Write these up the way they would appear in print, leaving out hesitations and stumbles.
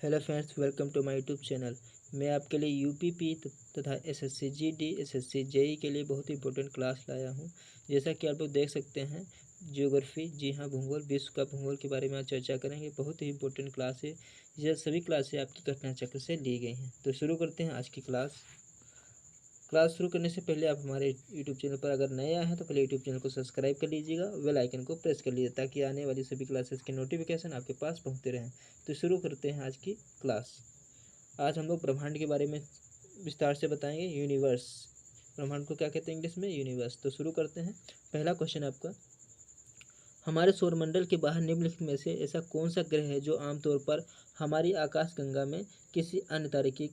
Hello friends, welcome to my YouTube channel. मैं आपके लिए यूपीपी तथा एसएससी जीडी, एसएससी जेई के लिए बहुत ही इंपॉर्टेंट क्लास लाया हूं। जैसा कि आप लोग देख सकते हैं, ज्योग्राफी, जी हाँ, भूगोल, विश्व का भूगोल के बारे में आज चर्चा करेंगे। बहुत ही इंपॉर्टेंट क्लास है। यह सभी क्लासें आपकी घटना चक्र से ली गई हैं। तो शुरू करते हैं आज की क्लास। शुरू करने से पहले आप हमारे यूट्यूब चैनल पर अगर नए आए हैं तो पहले यूट्यूब चैनल को सब्सक्राइब कर लीजिएगा, बेल आइकन को प्रेस कर लीजिए ताकि आने वाली सभी क्लासेस के नोटिफिकेशन आपके पास पहुंचते रहें। तो शुरू करते हैं आज की क्लास। आज हम लोग ब्रह्मांड के बारे में विस्तार से बताएंगे। यूनिवर्स, ब्रह्मांड को क्या कहते हैं इंग्लिश में? यूनिवर्स। तो शुरू करते हैं। पहला क्वेश्चन आपका, हमारे सौरमंडल के बाहर निम्नलिखित में से ऐसा कौन सा ग्रह है जो आमतौर पर हमारी आकाशगंगा में किसी अन्य तारे की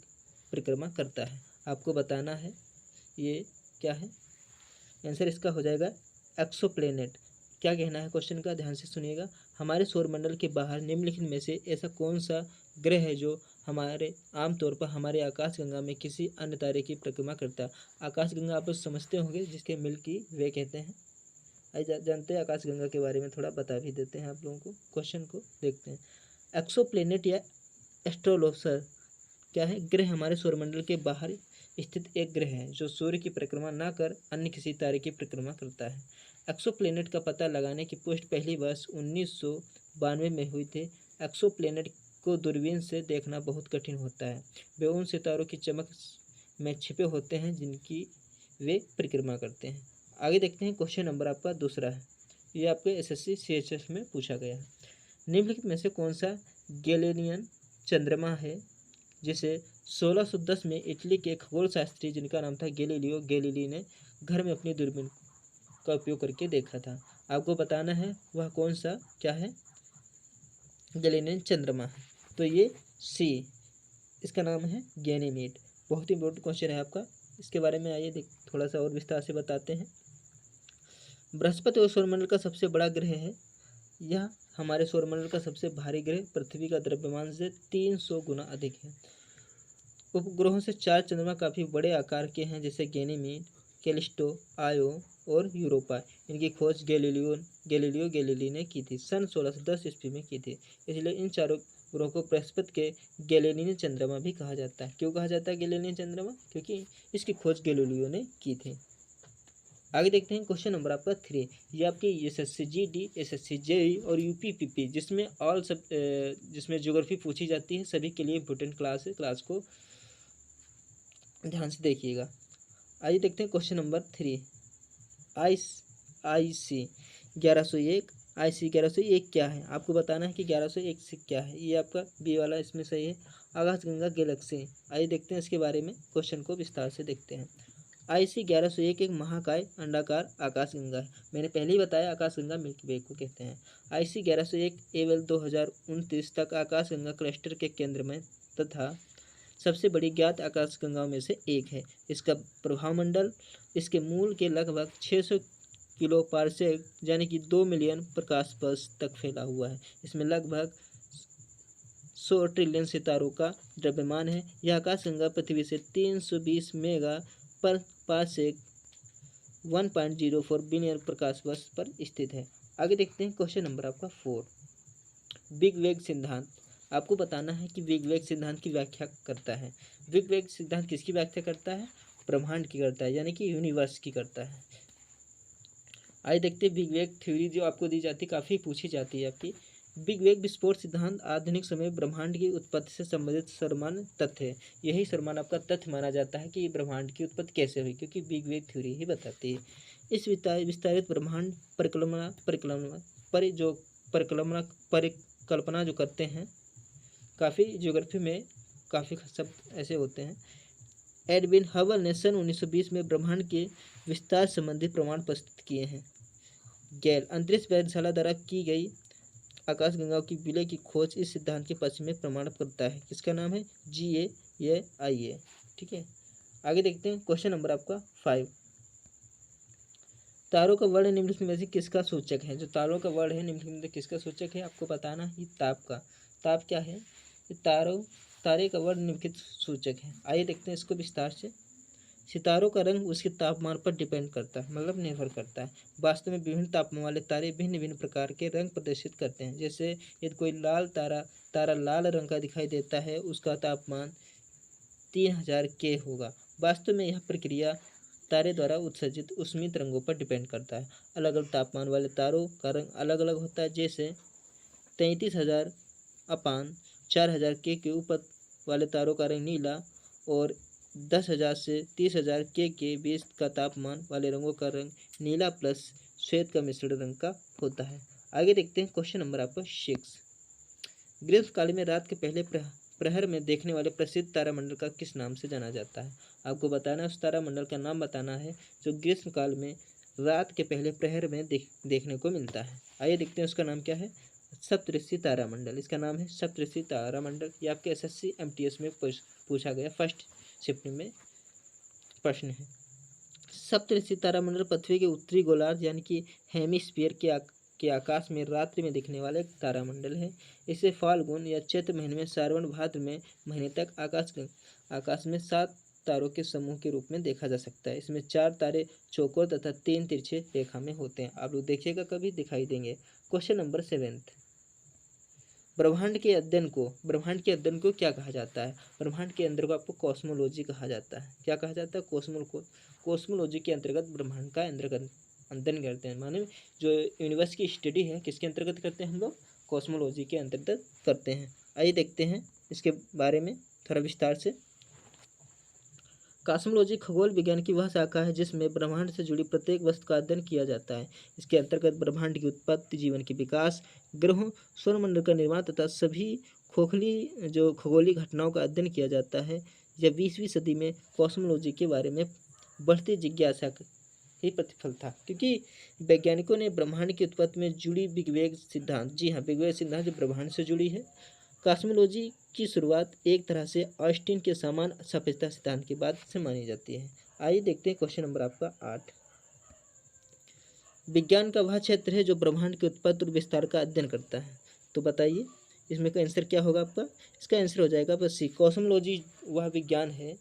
परिक्रमा करता है? आपको बताना है ये क्या है। आंसर इसका हो जाएगा एक्सोप्लैनेट। क्या कहना है क्वेश्चन का, ध्यान से सुनिएगा। हमारे सौरमंडल के बाहर निम्नलिखित में से ऐसा कौन सा ग्रह है जो हमारे आमतौर पर हमारे आकाशगंगा में किसी अन्य तारे की परिक्रमा करता है? आकाशगंगा आप लोग समझते होंगे, जिसके मिल्की वे कहते हैं। आइए जानते हैं आकाशगंगा के बारे में, थोड़ा बता भी देते हैं आप लोगों को। क्वेश्चन को देखते हैं। एक्सोप्लैनेट या एस्ट्रोलोसर क्या है? ग्रह हमारे सौरमंडल के बाहर स्थित एक ग्रह है जो सूर्य की परिक्रमा न कर अन्य किसी तारे की परिक्रमा करता है। एक्सोप्लैनेट का पता लगाने की पुष्टि पहली वर्ष 1992 में हुई थी। एक्सोप्लैनेट को दूरबीन से देखना बहुत कठिन होता है। वे उन सितारों की चमक में छिपे होते हैं जिनकी वे परिक्रमा करते हैं। आगे देखते हैं। क्वेश्चन नंबर आपका दूसरा है। ये आपके एसएससी सीएचएस में पूछा गया है। निम्नलिखित में से कौन सा गैलीलियन चंद्रमा है जिसे 1610 में इटली के खगोल शास्त्री, जिनका नाम था गैलीलियो गैलीली, ने घर में अपनी दूरबीन का उपयोग करके देखा था? आपको बताना है वह कौन सा क्या है गैलीलियन चंद्रमा है। तो ये सी, इसका नाम है गैनीमीड। बहुत ही इंपॉर्टेंट क्वेश्चन है आपका। इसके बारे में आइए थोड़ा सा और विस्तार से बताते हैं। बृहस्पति और सौरमंडल का सबसे बड़ा ग्रह है। यह हमारे सौरमंडल का सबसे भारी ग्रह पृथ्वी का द्रव्यमान से 300 गुना अधिक है। उपग्रहों से 4 चंद्रमा काफ़ी बड़े आकार के हैं, जैसे गैनीमीड, कैलिस्टो, आयो और यूरोपा। इनकी खोज गैलीलियो गैलीली ने की थी, सन 1610 ईस्वी में की थी। इसलिए इन चारों ग्रहों को बृहस्पति के गैलीलियन चंद्रमा भी कहा जाता है। क्यों कहा जाता है गैलीलियन चंद्रमा? क्योंकि इसकी खोज गैलीलियो ने की थी। आगे देखते हैं। क्वेश्चन नंबर आपका 3। ये आपके एसएससी जीडी, एसएससी जेई और यूपीपीपी, जिसमें ज्योग्राफी पूछी जाती है, सभी के लिए इंपॉर्टेंट क्लास है। क्लास को ध्यान से देखिएगा। आइए देखते हैं क्वेश्चन नंबर 3। आई सी 1101, IC 1101 क्या है? आपको बताना है कि 1101 से क्या है। ये आपका बी वाला इसमें सही है, आकाशगंगा गैलेक्सी। आइए देखते हैं इसके बारे में, क्वेश्चन को विस्तार से देखते हैं। IC 1101 एक महाकाय अंडाकार आकाशगंगा है। मैंने पहले ही बताया, आकाशगंगा मिल्की वे को कहते हैं। IC 1101 एवल 2029 तक आकाशगंगा क्लस्टर के केंद्र में तथा सबसे बड़ी ज्ञात आकाशगंगाओं में से एक है। इसका प्रभामंडल इसके मूल के लगभग 600 किलो पारसेक यानी कि 2 मिलियन प्रकाश वर्ष तक फैला हुआ है। इसमें लगभग 100 ट्रिलियन सितारों का द्रव्यमान है। यह आकाशगंगा पृथ्वी से 320 मेगा पर पारसेक 1.04 बिलियन प्रकाश वर्ष पर स्थित है। आगे देखते हैं। क्वेश्चन नंबर आपका 4। बिग बैंग सिद्धांत। आपको बताना है कि बिग बैंग सिद्धांत की व्याख्या करता है। बिग बैंग सिद्धांत किसकी व्याख्या करता है? ब्रह्मांड की करता है, यानी कि यूनिवर्स की करता है। आइए देखते हैं। बिग बैंग थ्योरी जो आपको दी जाती है, काफ़ी पूछी जाती है आपकी। बिग बैंग विस्फोट सिद्धांत आधुनिक समय ब्रह्मांड की उत्पत्ति से संबंधित सर्वमान्य तथ्य है। यही सर्वमान्य आपका तथ्य माना जाता है कि ब्रह्मांड की उत्पत्ति कैसे हुई, क्योंकि बिग बैंग थ्योरी ही बताती है। इस विस्तारित ब्रह्मांड परिकल्पना जो करते हैं, काफ़ी ज्योग्राफी में काफ़ी शब्द ऐसे होते हैं। एडविन हबल ने सन 1920 में ब्रह्मांड के विस्तार संबंधी प्रमाण प्रस्तुत किए हैं। गैल अंतरिक्ष प्रयोगशाला द्वारा की गई आकाशगंगाओं की विलय की खोज इस सिद्धांत के पक्ष में प्रमाण करता है। किसका नाम है? GAIA। ठीक है, आगे देखते हैं। क्वेश्चन नंबर आपका 5। तारों का वर्ण निम्नलिखित में से किसका सूचक है? जो तारों का वर्ण है निम्नलिखित में से किसका सूचक है? आपको बताना है ताप का। ताप क्या है? तारे का वर्ण निम्नलिखित सूचक है। आइए देखते हैं इसको विस्तार से। सितारों का रंग उसके तापमान पर डिपेंड करता है, मतलब निर्भर करता है। वास्तव में विभिन्न तापमान वाले तारे भिन्न भिन्न प्रकार के रंग प्रदर्शित करते हैं। जैसे यदि कोई लाल तारा लाल रंग का दिखाई देता है, उसका तापमान 3000 के होगा। वास्तव में यह प्रक्रिया तारे द्वारा उत्सर्जित ऊष्मित रंगों पर डिपेंड करता है। अलग अलग तापमान वाले तारों का रंग अलग अलग होता है। जैसे 33,000 अपान 4,000 के ऊपर वाले तारों का रंग नीला और 10,000 से 30,000 के बीच का तापमान वाले रंगों का रंग नीला प्लस श्वेत का मिश्रण रंग का होता है। आगे देखते हैं क्वेश्चन नंबर आपका 6। ग्रीष्मकाल में रात के पहले प्रहर में देखने वाले प्रसिद्ध तारामंडल का किस नाम से जाना जाता है? आपको बताना है, उस तारामंडल का नाम बताना है जो ग्रीष्मकाल में रात के पहले प्रहर में देखने को मिलता है। आइए देखते हैं उसका नाम क्या है। सप्तऋषि तारामंडल, इसका नाम है सप्तऋषि तारामंडल। ये आपके एसएससी एमटीएस में पूछा गया फर्स्ट शिफ्ट में प्रश्न है। सप्तऋषि तारामंडल पृथ्वी के उत्तरी गोलार्ध यानी कि हेमिस्फीयर के आकाश में रात्रि में दिखने वाला एक तारामंडल है। इसे फाल्गुन या चैत्र महीने में सावन भाद्र में महीने तक आकाश में 7 तारों के समूह के रूप में देखा जा सकता है। इसमें 4 तारे चौकोर तथा 3 तिरछे रेखा में होते हैं। आप लोग देखिएगा कभी दिखाई देंगे। Question number 7। ब्रह्मांड के अध्ययन को क्या कहा जाता है? ब्रह्मांड के अंदर को आपको कॉस्मोलॉजी कहा जाता है। क्या कहा जाता है? कॉस्मोलॉजी के अंतर्गत ब्रह्मांड का अध्ययन करते हैं। माने जो यूनिवर्स की स्टडी है किसके अंतर्गत करते हैं हम लोग? कॉस्मोलॉजी के अंतर्गत करते हैं। आइए देखते हैं इसके बारे में थोड़ा विस्तार से। कॉस्मोलॉजी खगोल विज्ञान की वह शाखा है जिसमें ब्रह्मांड से जुड़ी प्रत्येक वस्तु का अध्ययन किया जाता है। इसके अंतर्गत ब्रह्मांड की उत्पत्ति, जीवन के विकास, ग्रहों, सौरमंडल का निर्माण तथा सभी खगोलीय घटनाओं का अध्ययन किया जाता है। यह 20वीं सदी में कॉस्मोलॉजी के बारे में बढ़ती जिज्ञासा ही प्रतिफल था, क्योंकि वैज्ञानिकों ने ब्रह्मांड की उत्पत्ति में जुड़ी बिग बैंग सिद्धांत, जी हाँ, बिग बैंग सिद्धांत जो ब्रह्मांड से जुड़ी है। कॉस्मोलॉजी की शुरुआत एक तरह से आइंस्टीन के समान सापेक्षता सिद्धांत के बाद से मानी जाती है। आइए देखते हैं क्वेश्चन नंबर आपका 8। विज्ञान का वह क्षेत्र है जो ब्रह्मांड की उत्पत्ति और विस्तार का अध्ययन करता है। तो बताइए इसमें का आंसर क्या होगा आपका? इसका आंसर हो जाएगा आपका सी। कॉस्मोलॉजी वह विज्ञान है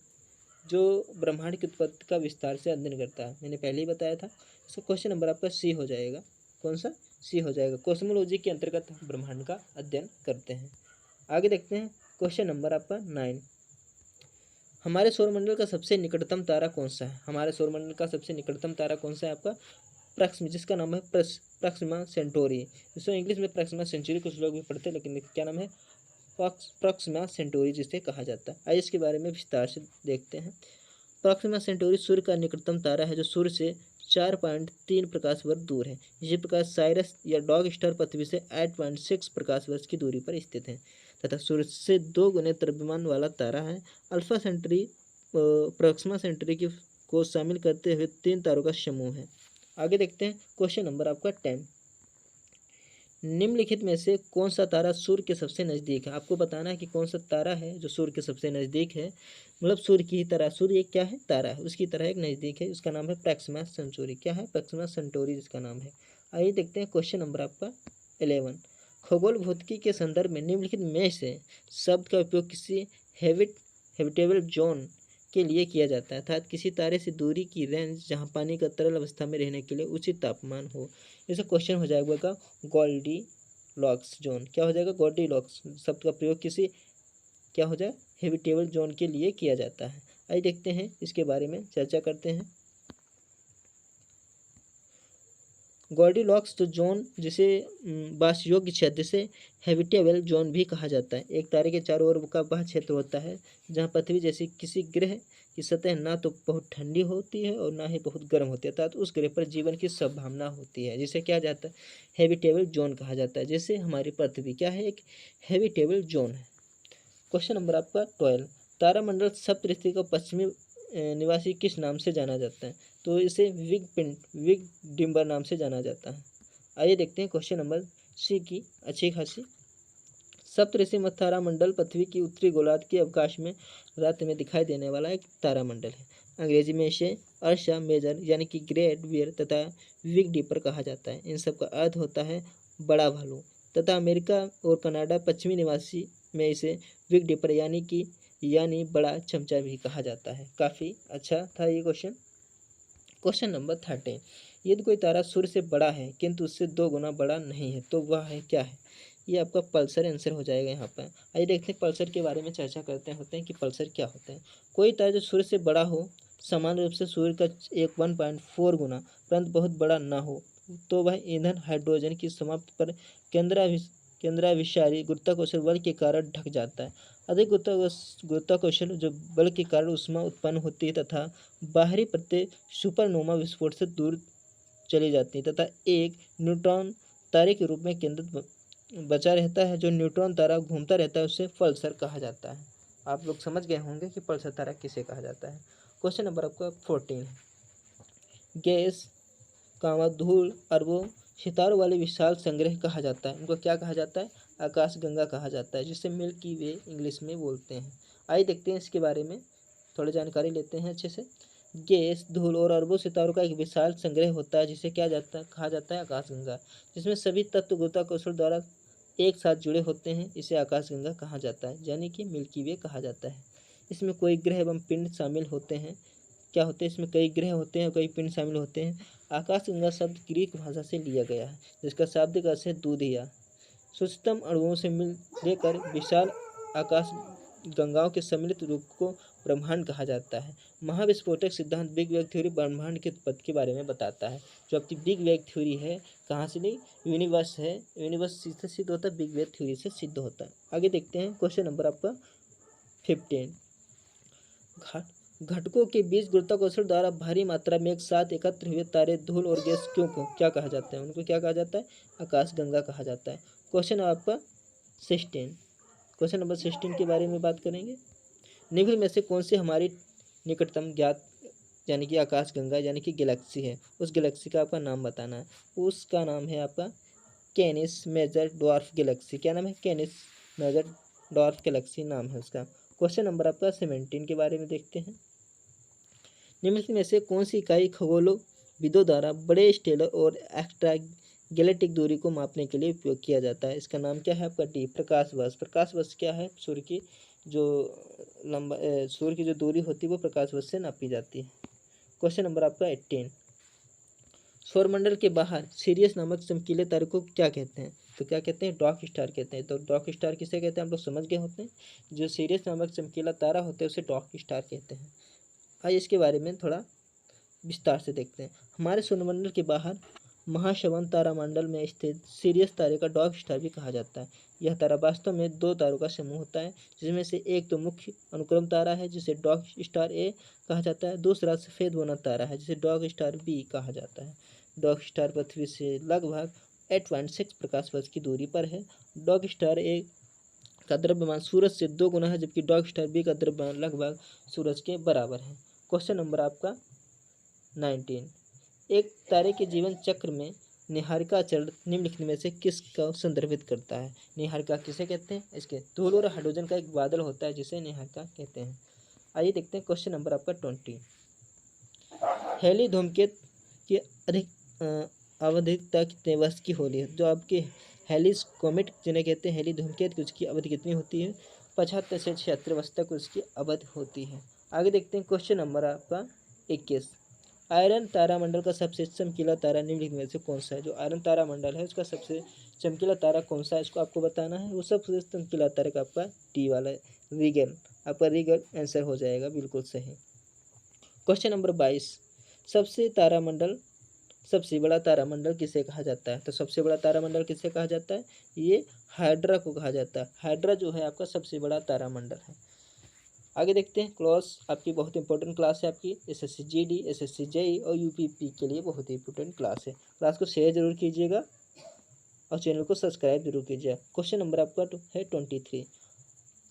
जो ब्रह्मांड की उत्पत्ति का विस्तार से अध्ययन करता है। मैंने पहले ही बताया था। इसका क्वेश्चन नंबर आपका सी हो जाएगा। कौन सा? सी हो जाएगा। कॉस्मोलॉजी के अंतर्गत हम ब्रह्मांड का अध्ययन करते हैं। आगे देखते हैं क्वेश्चन नंबर आपका 9। हमारे सौरमंडल का सबसे निकटतम तारा कौन सा है? हमारे सौरमंडल का सबसे निकटतम तारा कौन सा है आपका? जिसका नाम है प्रॉक्सिमा सेंटोरी। इसको इंग्लिश में प्रॉक्सिमा सेंचुरी कुछ लोग भी पढ़ते हैं, लेकिन क्या नाम है? प्रॉक्सिमा सेंटोरी जिसे कहा जाता है। आइए इसके बारे में विस्तार से देखते हैं। प्रॉक्सिमा सेंटोरी सूर्य का निकटतम तारा है जो सूर्य से 4.3 प्रकाश वर्ष दूर है। इसी प्रकार साइरस या डॉग स्टार पृथ्वी से 8.6 प्रकाश वर्ष की दूरी पर स्थित है तथा सूर्य से 2 गुने द्रव्यमान वाला तारा है। अल्फा सेंटरी प्रॉक्सिमा सेंटरी को शामिल करते हुए 3 तारों का समूह है। आगे देखते हैं क्वेश्चन नंबर आपका 10। निम्नलिखित में से कौन सा तारा सूर्य के सबसे नज़दीक है? आपको बताना है कि कौन सा तारा है जो सूर्य के सबसे नज़दीक है। मतलब सूर्य की तरह, सूर्य एक क्या है? तारा है, उसकी तरह एक नज़दीक है। उसका नाम है प्रॉक्सिमा सेंचुरी। क्या है? प्रॉक्सिमा सेंटोरी जिसका नाम है। आइए देखते हैं क्वेश्चन नंबर आपका 11। खगोल भौतिकी के संदर्भ में निम्नलिखित में से शब्द का उपयोग किसी हैबिटेबल जोन के लिए किया जाता है, अर्थात किसी तारे से दूरी की रेंज जहां पानी का तरल अवस्था में रहने के लिए उचित तापमान हो। जैसे क्वेश्चन हो जाएगा गोल्डी लॉक्स जोन। क्या हो जाएगा? गोल्डी लॉक्स शब्द का प्रयोग किसी क्या हो जाए? हैबिटेबल जोन के लिए किया जाता है। आइए देखते हैं इसके बारे में चर्चा करते हैं। गोल्डी लॉक्स तो जोन जिसे वास योग्य क्षेत्र जिसे हैबिटेबल जोन भी कहा जाता है। एक तारे के चारों ओर का वह क्षेत्र होता है जहां पृथ्वी जैसी किसी ग्रह की सतह ना तो बहुत ठंडी होती है और ना ही बहुत गर्म होती है, अर्थात उस ग्रह पर जीवन की संभावना होती है, जिसे क्या जाता है? हैबिटेबल जोन कहा जाता है। जैसे हमारी पृथ्वी क्या है? एक हैबिटेबल जोन है। क्वेश्चन नंबर आपका 12। तारामंडल सप्तऋषि का पश्चिमी निवासी किस नाम से जाना जाता है? तो इसे विग डिम्बर नाम से जाना जाता है। आइए देखते हैं क्वेश्चन नंबर सी की अच्छी खासी। सप्तऋषि तारामंडल पृथ्वी की उत्तरी गोलार्ध के अवकाश में रात में दिखाई देने वाला एक तारामंडल है। अंग्रेजी में इसे अर्शा मेजर यानी कि ग्रेट बियर तथा विग डिपर कहा जाता है। इन सब का अर्थ होता है बड़ा भालू तथा अमेरिका और कनाडा पश्चिमी निवासी में इसे विग डिपर यानी कि यानी बड़ा चमचा भी कहा जाता है। काफ़ी अच्छा था ये क्वेश्चन। क्वेश्चन नंबर 13, यदि कोई तारा सूर्य से बड़ा है किंतु उससे 2 गुना बड़ा नहीं है तो वह है क्या है? ये आपका पल्सर आंसर हो जाएगा यहाँ पर। आइए देखते हैं पल्सर के बारे में चर्चा करते होते हैं कि पल्सर क्या होता है। कोई तारा जो सूर्य से बड़ा हो, समान रूप से सूर्य का 1.4 गुना, परंतु बहुत बड़ा ना हो, तो वह ईंधन हाइड्रोजन की समाप्ति पर केंद्राभिसारी गुरुत्वाकर्षण बल के कारण ढक जाता है। अधिक गुरुत्वाकर्षण जो बल के कारण ऊष्मा उत्पन्न होती है तथा बाहरी प्रत्यय सुपरनोवा विस्फोट से दूर चली जाती है तथा एक न्यूट्रॉन तारे के रूप में केंद्रित बचा रहता है। जो न्यूट्रॉन तारा घूमता रहता है उसे पल्सर कहा जाता है। आप लोग समझ गए होंगे कि पल्सर तारा किसे कहा जाता है। क्वेश्चन नंबर आपका 14 है, गैस धूल अरबों सितारों वाले विशाल संग्रह कहा जाता है। इनको क्या कहा जाता है? आकाशगंगा कहा जाता है, जिसे मिल्की वे इंग्लिश में बोलते हैं। आइए देखते हैं इसके बारे में, थोड़ी जानकारी लेते हैं अच्छे से। गैस, धूल और अरबों सितारों का एक विशाल संग्रह होता है जिसे कहा जाता है आकाशगंगा, जिसमें सभी तत्व गुरुत्वाकर्षण द्वारा एक साथ जुड़े होते हैं। इसे आकाशगंगा कहा जाता है, यानी कि मिल्की वे कहा जाता है। इसमें कोई ग्रह एवं पिंड शामिल होते हैं। क्या होते हैं? इसमें कई ग्रह होते हैं, कई पिंड शामिल होते हैं। आकाशगंगा शब्द ग्रीक भाषा से लिया गया है, जिसका शाब्दिक अर्थ है दूधिया। सूक्ष्मतम अणुओं से लेकर विशाल आकाश गंगाओं के सम्मिलित रूप को ब्रह्मांड कहा जाता है। महाविस्फोटक सिद्धांत बिग बैंग थ्योरी ब्रह्मांड की उत्पत्ति के बारे में बताता है। जो आपकी बिग बैंग थ्योरी है, कहाँ से नहीं, यूनिवर्स है, यूनिवर्स से सिद्ध होता है, बिग बैंग थ्योरी से सिद्ध होता है। आगे देखते हैं क्वेश्चन नंबर आपका 15, घटकों के बीच गुरुत्वाकर्षण द्वारा भारी मात्रा में एक साथ एकत्र हुए तारे, धूल और गैस को क्या कहा जाता है? उनको क्या कहा जाता है? आकाशगंगा कहा जाता है। क्वेश्चन आपका 16, क्वेश्चन नंबर 16 के बारे में बात करेंगे। निम्न में से कौन सी हमारी निकटतम ज्ञात यानी कि आकाशगंगा यानी कि गैलेक्सी है? उस गैलेक्सी का आपका नाम बताना है। उसका नाम है आपका कैनिस मेजर डॉर्फ गैलेक्सी। क्या नाम है? कैनिस मेजर डॉर्फ गैलेक्सी नाम है उसका। क्वेश्चन नंबर आपका 17 के बारे में देखते हैं। निम्नलिखित में से कौन सी इकाई खगोलविदों द्वारा बड़े स्टेलर और एक्स्ट्रा गैलेक्टिक दूरी को मापने के लिए उपयोग किया जाता है? इसका नाम क्या है आपका? डी, प्रकाश वर्ष। प्रकाश वर्ष क्या है? सूर्य की जो दूरी होती है वो प्रकाश वर्ष से नापी जाती है। क्वेश्चन नंबर आपका 18, सौरमंडल के बाहर सीरियस नामक चमकीले तारे को क्या कहते हैं? तो क्या कहते हैं? डॉर्क स्टार कहते हैं। तो डॉर्क स्टार किसे कहते हैं? आप लोग समझ गए होते हैं। जो सीरियस नामक चमकीला तारा होता है उसे डॉर्क स्टार कहते हैं। आइए इसके बारे में थोड़ा विस्तार से देखते हैं। हमारे सौरमंडल के बाहर महाश्रवण तारामंडल में स्थित सीरियस तारे का डॉर्क स्टार भी कहा जाता है। यह तारा वास्तव में 2 तारों का समूह होता है, जिसमें से एक तो मुख्य अनुक्रम तारा है जिसे डॉर्क स्टार ए कहा जाता है, दूसरा सफ़ेद बोना तारा है जिसे डॉर्क स्टार बी कहा जाता है। डॉर्क स्टार पृथ्वी से लगभग 8.6 प्रकाश वर्ष की दूरी पर है। डॉर्क स्टार ए का द्रव्यमान सूरज से 2 गुना है, जबकि डॉर्क स्टार बी का द्रव्यमान लगभग सूरज के बराबर है। क्वेश्चन नंबर आपका 19, एक तारे के जीवन चक्र में निहारिका चरण निम्नलिखित में से किसका संदर्भित करता है? निहारिका किसे कहते हैं? इसके धूल और हाइड्रोजन का एक बादल होता है जिसे निहारिका कहते हैं। आइए देखते हैं क्वेश्चन नंबर आपका 20, हेली धूमकेतु की आवधिकता कितने वर्ष की होती है? जो आपके हेलिस कॉमेट जिन्हें कहते हैं हेली धूमकेतु, उसकी अवधि कितनी होती है? 75 से 76 वर्ष तक उसकी अवधि होती है। आगे देखते हैं क्वेश्चन नंबर आपका 21, आयरन तारामंडल का सबसे चमकीला तारा निम्नलिखित में से कौन सा है? जो आयरन तारामंडल है उसका सबसे चमकीला तारा कौन सा है, इसको आपको बताना है। वो सबसे चमकीला तारा का आपका टी वाला है, रीगल। आपका रीगल आंसर हो जाएगा, बिल्कुल सही। क्वेश्चन नंबर 22, सबसे बड़ा तारामंडल किसे कहा जाता है? तो सबसे बड़ा तारामंडल किसे कहा जाता है? ये हाइड्रा को कहा जाता है। हाइड्रा जो है आपका सबसे बड़ा तारामंडल है। आगे देखते हैं। क्लास आपकी बहुत इंपॉर्टेंट क्लास है, आपकी एसएससी जीडी, एसएससी जेई और यूपीपी के लिए बहुत ही इंपॉर्टेंट क्लास है। क्लास को शेयर जरूर कीजिएगा और चैनल को सब्सक्राइब जरूर कीजिएगा। क्वेश्चन नंबर आपका है 23,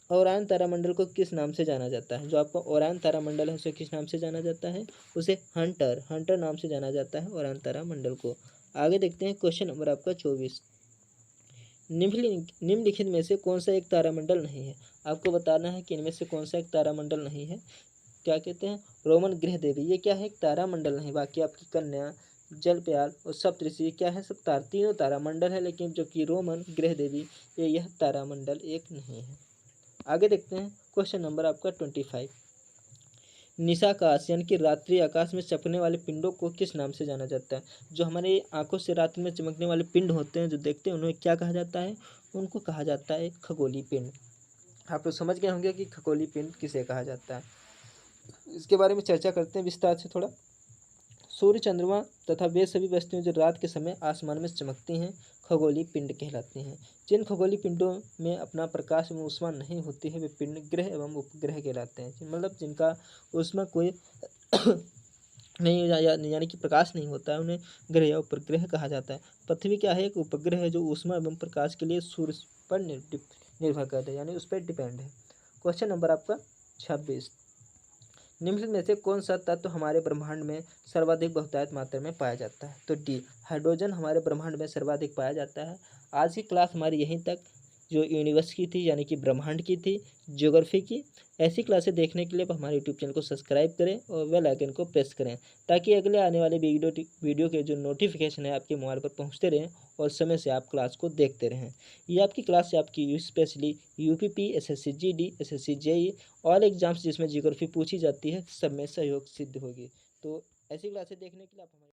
ओरायन तारामंडल को किस नाम से जाना जाता है? जो आपका ओरायन तारामंडल है उसे किस नाम से जाना जाता है? उसे हंटर नाम से जाना जाता है ओरायन तारामंडल को। आगे देखते हैं क्वेश्चन नंबर आपका 24, निम्नलिखित में से कौन सा एक तारामंडल नहीं है? आपको बताना है कि इनमें से कौन सा एक तारामंडल नहीं है। क्या कहते हैं? रोमन ग्रह देवी, ये क्या है? एक तारामंडल नहीं। बाकी आपकी कन्या, जलप्याल और सप्तऋषि क्या है? सब तीनों तारामंडल है, लेकिन जो कि रोमन ग्रह देवी यह तारामंडल एक नहीं है। आगे देखते हैं क्वेश्चन नंबर आपका 25। निशाकाश यानी कि रात्रि आकाश में चमकने वाले पिंडों को किस नाम से जाना जाता है? जो हमारे आंखों से रात्रि में चमकने वाले पिंड होते हैं, जो देखते हैं, उन्हें क्या कहा जाता है? उनको कहा जाता है खगोलीय पिंड। आप लोग समझ गए होंगे कि खगोलीय पिंड किसे कहा जाता है। इसके बारे में चर्चा करते हैं विस्तार से थोड़ा। सूर्य, चंद्रमा तथा वे सभी वस्तुएं जो रात के समय आसमान में चमकती हैं, खगोलीय पिंड कहलाती हैं। जिन खगोलीय पिंडों में अपना प्रकाश एवं ऊष्मा नहीं होती है, वे पिंड ग्रह एवं उपग्रह कहलाते हैं। मतलब जिनका ऊष्मा कोई नहीं यानी कि प्रकाश नहीं होता है, उन्हें ग्रह या उपग्रह कहा जाता है। पृथ्वी क्या है? एक उपग्रह है जो ऊष्मा एवं प्रकाश के लिए सूर्य पर निर्भर करता है, यानी उस पर डिपेंड है। क्वेश्चन नंबर आपका 26। निम्न में से कौन सा तत्व हमारे ब्रह्मांड में सर्वाधिक बहुतायत मात्रा में पाया जाता है? तो डी, हाइड्रोजन हमारे ब्रह्मांड में सर्वाधिक पाया जाता है। आज की क्लास हमारी यहीं तक, जो यूनिवर्स की थी यानी कि ब्रह्मांड की थी, ज्योग्राफी की। ऐसी क्लासें देखने के लिए आप हमारे यूट्यूब चैनल को सब्सक्राइब करें और बेल आइकन को प्रेस करें, ताकि अगले आने वाले वीडियो के जो नोटिफिकेशन है आपके मोबाइल पर पहुंचते रहें और समय से आप क्लास को देखते रहें। ये आपकी क्लास से आपकी specially UPP, SSC GD, SSC JE, all exams जिसमें ज्योग्राफी पूछी जाती है, सब में सहयोग सिद्ध होगी। तो ऐसी क्लासें देखने के लिए आप हमारे